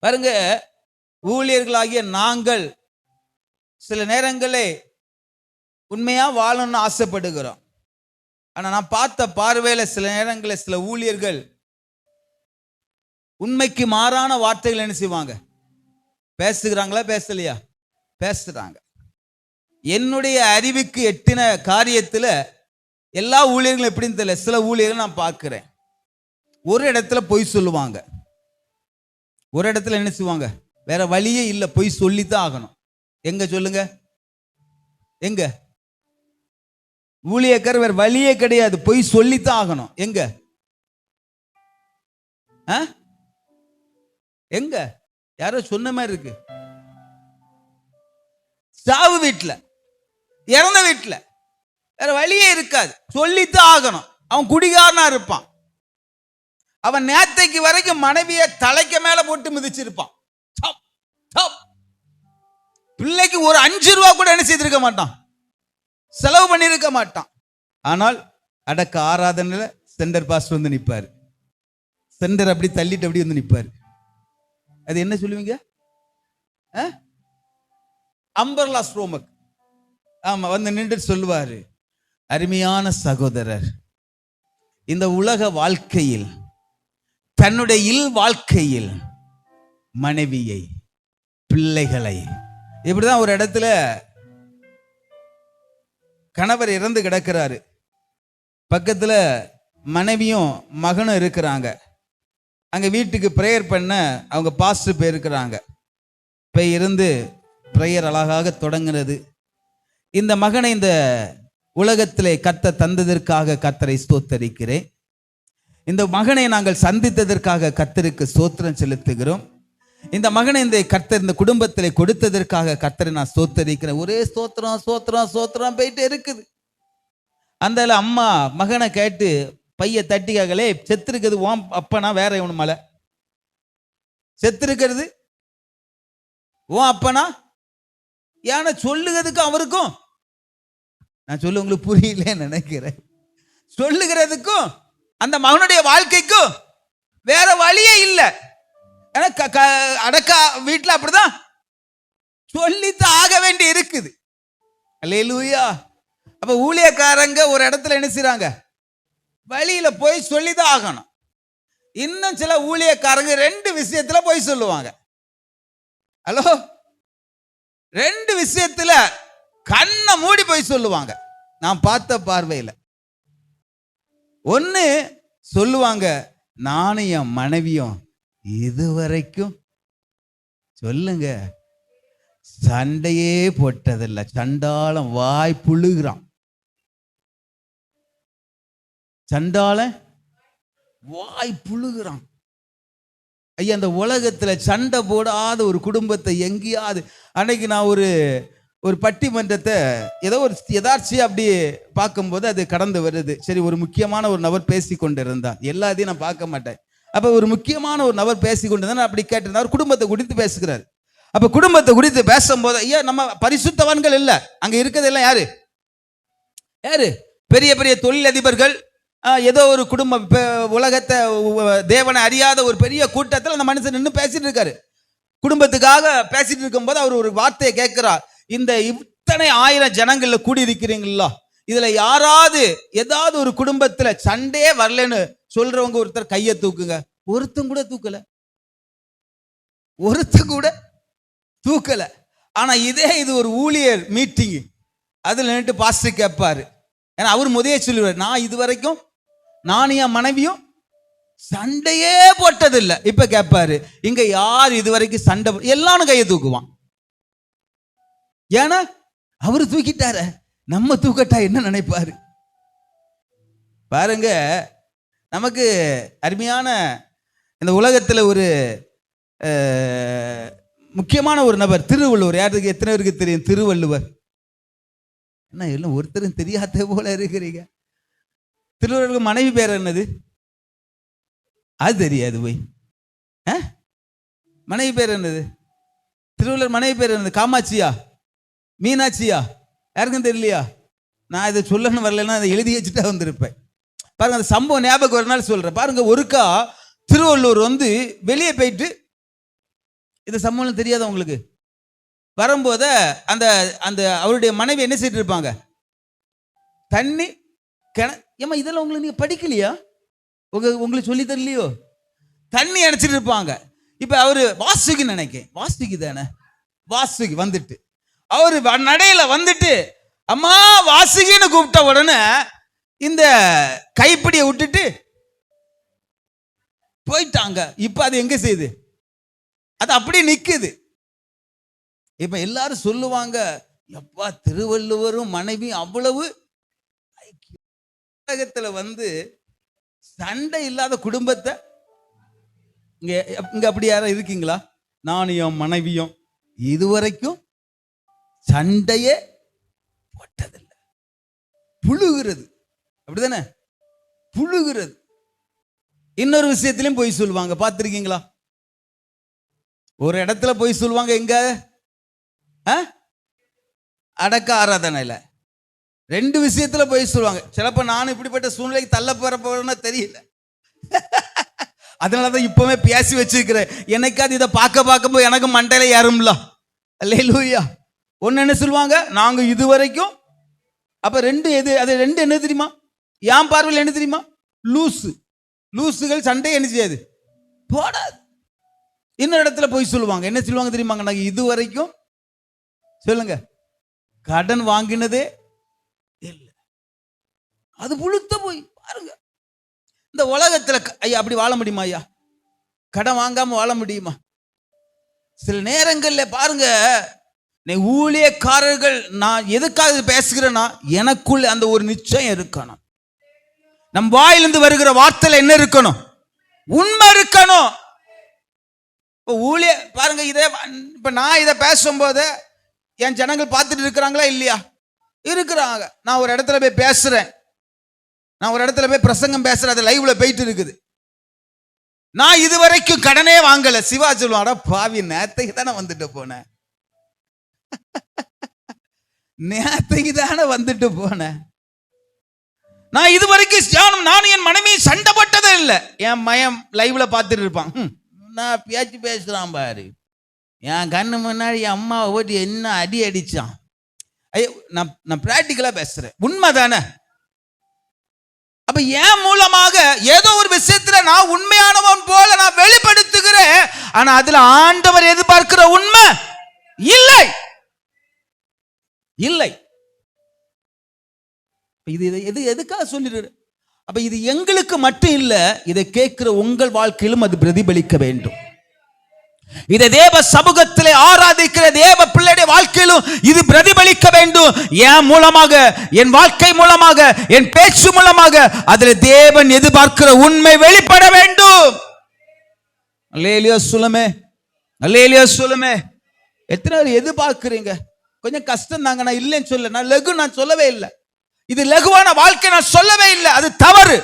பாருங்க, ஊழியர்களாகிய நாங்கள் சில நேரங்களே உண்மையா வாழணும்னு ஆசைப்படுகிறோம். ஆனா நான் பார்த்த பார்வையில சில நேரங்களில் சில ஊழியர்கள் உண்மைக்கு மாறான வார்த்தைகள் என்ன செய்வாங்க, பேசுகிறாங்களா பேசலையா? பேசுறாங்க. என்னுடைய அறிவுக்கு எட்டின காரியத்துல எல்லா ஊழியர்களும் எப்படின்னு தெரியல, சில ஊழியர்கள் நான் பார்க்கிறேன். ஒரு இடத்துல பொய் சொல்லுவாங்க, ஒரு இடத்துல என்ன செய்வாங்க, வேற வழியே இல்லை, பொய் சொல்லித்தான் ஆகணும். எங்க சொல்லுங்க, எங்க ஊழியக்காரர் வேற வழியே கிடையாது, பொய் சொல்லித்தான் ஆகணும். எங்க எங்க யாரோ சொன்ன மாதிரி இருக்கு. சாவு வீட்டுல, இறந்த வீட்டுல வேற வழியே இருக்காது, சொல்லித்தான் ஆகணும். அவன் குடிகாரனா இருப்பான், அவன் நேத்தைக்கு வரைக்கும் மனைவியை தலைக்க மேல போட்டு மிதிச்சிருப்பான். பிள்ளைக்கு ஒரு 5 ரூபா கூட என்ன செய்திருக்க மாட்டான், செலவு பண்ணிருக்க மாட்டான். ஆனால் அடக்க ஆராதனையில சென்டர் பாஸ்டர் வந்து நிற்பாரு, சென்டர் அப்படி தள்ளிட்டு அப்படி வந்து நிற்பாரு. அது என்ன சொல்லுவீங்க, அம்பர்லா ஸ்ட்ரோமக். ஆமா, வந்து நின்று சொல்லுவாரு, அருமையான சகோதரர், இந்த உலக வாழ்க்கையில் தன்னுடைய வாழ்க்கையில் மனைவியை பிள்ளைகளை இப்படிதான் ஒரு இடத்துல கணவர் இறந்து கிடக்கிறாரு, பக்கத்துல மனைவியும் மகனும் இருக்கிறாங்க. அங்க வீட்டுக்கு பிரேயர் பண்ண அவங்க பாஸ்டர் போயிருக்கிறாங்க. போய் இருந்து பிரேயர் அழகாக தொடங்குறது. இந்த மகனை இந்த உலகத்திலே கர்த்தர் தந்ததற்காக கர்த்தரை ஸ்தோத்தரிக்கிறேன். இந்த மகனை நாங்கள் சந்தித்ததற்காக கர்த்தருக்கு ஸ்தோத்திரம் செலுத்துகிறோம். இந்த மகனை இந்த கர்த்தர் இந்த குடும்பத்திலே கொடுத்ததற்காக கர்த்தரை நான் ஸ்தோத்தரிக்கிறேன். ஒரே ஸ்தோத்திரம் ஸ்தோத்திரம் ஸ்தோத்திரம் போயிட்டே இருக்குது. அந்த அம்மா மகனை கேட்டு பைய தட்டிக்காகலே, செத்துருக்கிறது ஓம் அப்பனா வேற இவனு மலை, செத்துருக்கிறது ஓ அப்பனா ஏன்னா சொல்லுகிறதுக்கும் அவருக்கும், நான் சொல்ல உங்களுக்கு புரியல நினைக்கிறேன், சொல்லுகிறதுக்கும் அந்த மகனுடைய வாழ்க்கைக்கும் வேற வழியே இல்லை. அடக்கா வீட்டுல அப்படிதான் சொல்லித்தான் ஆக வேண்டி இருக்குது. அல்லேலூயா. அப்ப ஊழியக்காரங்க ஒரு இடத்துல என்ன செய்றாங்க, வழியில போய் சொல்லிதான் ஆகணும். இன்னும் சில ஊழியக்காரங்க 2 விஷயத்துல போய் சொல்லுவாங்க. ஹலோ, 2 விஷயத்துல கண்ணை மூடி போய் சொல்லுவாங்க. நான் பார்த்த பார்வையில ஒன்னு சொல்லுவாங்க, நானும் என் மனைவியும் இதுவரைக்கும் சொல்லுங்க சண்டையே போட்டதில்லை, சண்டாளம் வாய் புழுகிறான், சண்டாளன் வாய் புழுகிறான். ஐயா, அந்த உலகத்துல சண்டை போடாத ஒரு குடும்பத்தை எங்கேயாவது, அன்னைக்கு நான் ஒரு பட்டிமன்றத்தை ஏதோ ஒரு எதார்ச்சியா அப்படி பார்க்கும்போது அது கடந்து வருது. சரி, ஒரு முக்கியமான ஒரு நபர் பேசி கொண்டு இருந்தார், எல்லாத்தையும் நான் பார்க்க மாட்டேன். அப்ப ஒரு முக்கியமான ஒரு நபர் பேசி கொண்டு இருந்தார், அப்படி கேட்டிருந்தார், குடும்பத்தை குறித்து பேசுகிறார். அப்ப குடும்பத்தை குறித்து பேசும்போது, ஐயா நம்ம பரிசுத்தவான்கள் இல்ல, அங்க இருக்கிறதெல்லாம் யாரு யாரு பெரிய பெரிய தொழிலதிபர்கள், ஏதோ ஒரு குடும்பம், உலகத்தை தேவனை அறியாத ஒரு பெரிய கூட்டத்தில் அந்த மனுஷன் நின்று பேசிட்டு இருக்காரு. குடும்பத்துக்காக பேசிட்டு இருக்கும்போது அவர் ஒரு வார்த்தையை கேட்கிறார், இந்த இத்தனை 1000 ஜனங்கள்ல கூடி இருக்கிறீங்களா, இதுல யாராவது ஏதாவது ஒரு குடும்பத்துல சண்டையே வரலன்னு சொல்றவங்க ஒருத்தர் கையை தூக்குங்க. ஒருத்தன் கூட தூக்கல, ஒருத்தன் கூட தூக்கல. ஆனா இது ஒரு ஊழியர் மீட்டிங், அதுல நின்று பாஸ்டர் கேட்பாரு. ஏன்னா அவர் முதலே சொல்லுவார், நான் இதுவரைக்கும் நானும் என் மனைவியும் சண்டையே போட்டதில்லை. இப்ப கேட்பாரு, இங்க யார் இதுவரைக்கும் சண்டை, எல்லாரும் கையை தூக்குவான். ஏன்னா அவரு தூக்கிட்டார, நம்ம தூக்கட்டா என்ன நினைப்பாரு பாருங்க. நமக்கு அருமையான இந்த உலகத்துல ஒரு முக்கியமான ஒரு நபர் திருவள்ளுவர். யாருக்கு எத்தனை பேருக்கு தெரியும் திருவள்ளுவர்? என்ன எல்லாம் ஒருத்தரும் தெரியாத போல இருக்கிறீங்க. திருவள்ளுவருக்கு மனைவி பேர் என்னது? அது தெரியாது போய். மனைவி பேர் என்னது? திருவள்ளுவர் மனைவி பேர் என்னது? காமாட்சியா, மீனாட்சியா? யாருக்கும் தெரியலையா? நான் இதை சொல்லணும்னு வரலன்னா அதை எழுதி வச்சுட்டா வந்திருப்பேன். பாருங்க, அந்த சம்பவம் ஞாபகம் ஒரு நாள் சொல்றேன். பாருங்க, ஒருக்கா திருவள்ளுவர் வந்து வெளியே போயிட்டு இது சம்பவம் தெரியாத உங்களுக்கு? வரும்போது அந்த அந்த அவருடைய மனைவி என்ன செய்துட்டு இருப்பாங்க? தண்ணி ஏமா இதெல்லாம் உங்களுக்கு நீங்க படிக்கலையா? உங்களுக்கு சொல்லி தரலையோ? தண்ணி அணைச்சிட்டு இருப்பாங்க. இப்ப அவரு வாசுகி நினைக்க, வாசுகி தானே, வாசுகி வந்துட்டு அவரு நடையில வந்துட்டு அம்மா வாசுகின்னு கூப்பிட்ட உடனே இந்த கைப்பிடியை விட்டுட்டு போயிட்டாங்க. இப்ப அது எங்க செய்யுது? அது அப்படியே நிக்குது. இப்ப எல்லாரும் சொல்லுவாங்க, எப்பா திருவள்ளுவரும் மனைவி அவ்வளவு உலகத்துல வந்து சண்டை இல்லாத குடும்பத்தை இங்க அப்படி யாரும் இருக்கீங்களா? நானும் என் மனைவியும் இதுவரைக்கும் சண்டையே போட்டதில்லை. புழுகிறது, அப்படிதானே? புழுகிறது. இன்னொரு விஷயத்திலும் போய் சொல்லுவாங்க, பார்த்திருக்கீங்களா? ஒரு இடத்துல போய் சொல்லுவாங்க, எங்க அடக்க ஆராதனையில. ரெண்டு விஷயத்துல போய் சொல்லுவாங்க. சிலப்ப நானும் இப்படிப்பட்ட சூழ்நிலைக்கு தள்ள போறப்போன்னா தெரியல. அதனாலதான் இப்பவே பேசி வச்சிருக்கிறேன். எனக்காவது இதை பார்க்கும்போது எனக்கு மண்டையில ஏறும்ல. அல்லேலூயா. ஒன்னு என்ன சொல்லுவாங்க, நாங்க இதுவரைக்கும். அப்ப ரெண்டு எது? அது ரெண்டு என்ன தெரியுமா? என் பார்வையில் என்ன தெரியுமா? லூசுகள் சண்டை என்ன செய்யாது, போடாது. இன்னொரு இடத்துல போய் சொல்லுவாங்க, என்ன சொல்லுவாங்க தெரியுமாங்க? நாங்க இதுவரைக்கும் சொல்லுங்க கடன் வாங்கினதே இல்லை. அது புழுத்த போய் பாருங்க. இந்த உலகத்துல ஐயா அப்படி வாழ முடியுமா? ஐயா கடன் வாங்காம வாழ முடியுமா? சில நேரங்கள்ல பாருங்க, ஊழியக்காரர்கள், நான் எதுக்காக பேசுகிறேன்னா, எனக்குள்ள அந்த ஒரு நிச்சயம் இருக்கணும். நம் வாயிலிருந்து வருகிற வார்த்தையில என்ன இருக்கணும்? உண்மை இருக்கணும். ஊழிய பாருங்க, இதே இப்ப நான் இதை பேசும்போது என் ஜனங்கள் பார்த்துட்டு இருக்கிறாங்களா இல்லையா? இருக்கிறாங்க. நான் ஒரு இடத்துல போய் பேசுறேன், நான் ஒரு இடத்துல போய் பிரசங்கம் பேசுறேன், அது லைவ்ல போயிட்டு இருக்குது. நான் இதுவரைக்கும் கடனே வாங்கல. சிவா சொல்லுவாடா, பாவி நேத்தைக்கு தானே வந்துட்டு போனேன், நேத்தைக்கு தானே வந்துட்டு போனேன். நான் இதுவரைக்கும் நானும் என் மனைவி சண்டை போட்டதே இல்லை. என் மயம் லைவ்ல பார்த்துட்டு இருப்பான், நான் பேச்சு பேசுறான் பாரு, என் கண்ணு முன்னாடி என் அம்மாவை ஓட்டி என்ன அடி அடிச்சான். ஐயோ, நான் பிராக்டிக்கலா பேசுறேன், உண்மைதானே? அப்ப என் மூலமாக ஏதோ ஒரு விஷயத்துல நான் உண்மையானவன் போல நான் வெளிப்படுத்துகிறேன். ஆனா அதுல ஆண்டவர் எதிர்பார்க்கிற உண்மை இல்லை. இல்லை. இது எதுக்காக சொல்லிடு? அப்ப இது எங்களுக்கு மட்டும் இல்ல, இதை கேட்கிற உங்கள் வாழ்க்கையிலும் அது பிரதிபலிக்க வேண்டும். இதை தேவ சமூகத்திலே ஆராதிக்கிற தேவ பிள்ளைடைய வாழ்க்கையிலும் இது பிரதிபலிக்க வேண்டும். என் மூலமாக, என் வாழ்க்கை மூலமாக, என் பேச்சு மூலமாக அதில் தேவன் எதிர்பார்க்கிற உண்மை வெளிப்பட வேண்டும். அல்லேலூயா சொல்லுமே, அல்லேலூயா சொல்லுமே. எத்தனை பேர் எதிர்பார்க்கிறீங்க? கொஞ்சம் கஷ்டம் தாங்க, நான் இல்லைன்னு சொல்ல, நான் லகு நான் சொல்லவே இல்லை. இது லகுவான வாழ்க்கை நான் சொல்லவே இல்லை, அது தவறு,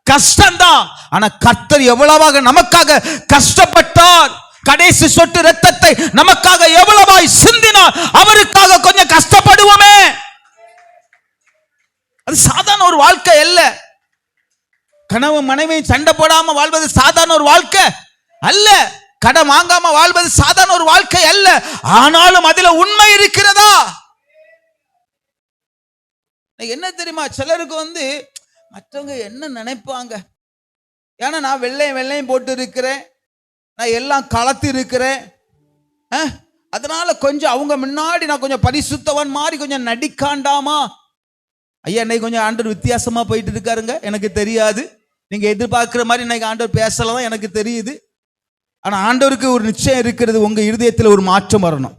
கஷ்டம்தான். ஆனா கர்த்தர் எவ்வளவாக நமக்காக கஷ்டப்பட்டார், கடைசி சொட்டு ரத்தத்தை நமக்காக எவ்வளவாய் சிந்தினார். அவருக்காக கொஞ்சம் கஷ்டப்படுவோமே. அது சாதாரண ஒரு வாழ்க்கை அல்ல. கணவன் மனைவி சண்டை போடாம வாழ்வது சாதாரண ஒரு வாழ்க்கை அல்ல. கடன் வாங்காம வாழ்வது சாதாரண ஒரு வாழ்க்கை அல்ல. ஆனாலும் அதில் உண்மை இருக்கிறதா? என்ன தெரியுமா, சிலருக்கு வந்து மற்றவங்க என்ன நினைப்பாங்க, ஏன்னா நான் வெள்ளையும் போட்டு இருக்கிறேன், நான் எல்லாம் கலத்து இருக்கிறேன், அதனால கொஞ்சம் அவங்க முன்னாடி நான் கொஞ்சம் பரிசுத்தவன் மாதிரி கொஞ்சம் நடிக்காண்டாமா? ஐயா, இன்னைக்கு கொஞ்சம் ஆண்டவர் வித்தியாசமா போயிட்டு இருக்காருங்க, எனக்கு தெரியாது. நீங்க எதிர்பார்க்கிற மாதிரி இன்னைக்கு ஆண்டவர் பேசலாம், எனக்கு தெரியுது. ஆனா ஆண்டவருக்கு ஒரு நிச்சயம் இருக்கிறது, உங்க இருதயத்தில் ஒரு மாற்றம் வரணும்.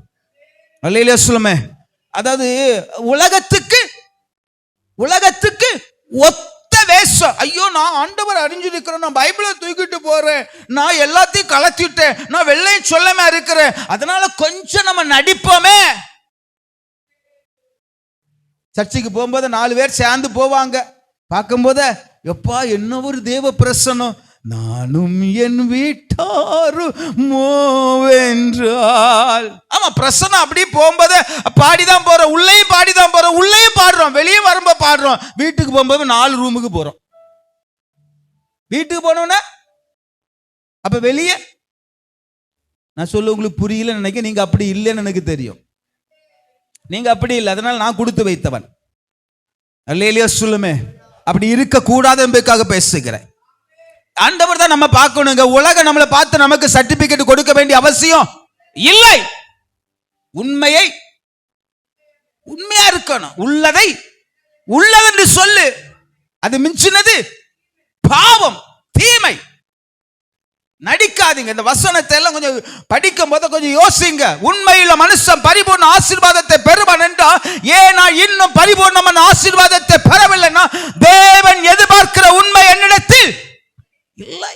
அல்லேலூயா சொல்லுமே. அதாவது உலகத்துக்கு ஒத்த வேஷம். ஐயோ, நான் ஆண்டவர் அறிஞ்சிருக்கிறேன், நான் பைபிளை தூக்கிட்டு போறேன், நான் எல்லாத்தையும் கலத்திட்டேன், நான் வெள்ளையும் சொல்லாம இருக்கிறேன், அதனால கொஞ்சம் நம்ம நடிப்போமே. சர்ச்சைக்கு போகும்போது 4 பேர் சேர்ந்து போவாங்க, பார்க்கும்போது எப்பா என்ன ஒரு தேவ பிரசன்னம், நானும் என் வீட்டாரும் மோவென்றால். ஆமா, பிரசன்னம் அப்படி போகும்போது பாடிதான் போறோம், உள்ளேயும் பாடிதான் போறோம், உள்ளேயும் பாடுறோம், வெளியே வரும்போது பாடுறோம். வீட்டுக்கு போகும்போது 4 ரூமுக்கு போறோம். வீட்டுக்கு போனோம்னா அப்ப வெளியே நான் சொல்ல உங்களுக்கு புரியலன்னு நினைக்க, நீங்க அப்படி இல்லைன்னு எனக்கு தெரியும். நீங்க அப்படி இல்லை, அதனால நான் கொடுத்து வைத்தவன். அல்லேலூயா சொல்லுமே. அப்படி இருக்க கூடாது என்பதற்காக பேசுகிறேன். ஆண்டவர் தான் நம்ம பார்க்கணுங்க. உலகம் நம்மளை பார்த்து நமக்கு சர்டிபிகேட் கொடுக்க வேண்டிய அவசியம் இல்லை. உண்மையை உண்மையா இருக்கணும். உள்ளதை உள்ளதென்று சொல்லு. அது மிஞ்சினது பாவம், தீமை. நடிக்காதீங்க. இந்த வசனத்தை எல்லாம் கொஞ்சம் படிக்கும் போது கொஞ்சம் யோசிங்க. உண்மையுள்ள மனுஷன் பரிபூர்ண ஆசீர்வாதத்தை பெறுவான் என்றால், ஏன்னா இன்னும் பரிபூர்ணமான ஆசீர்வாதத்தை பெறவில்லைன்னா தேவன் எதிர்பார்க்கிற உண்மை என்னிடத்தில் இல்லை.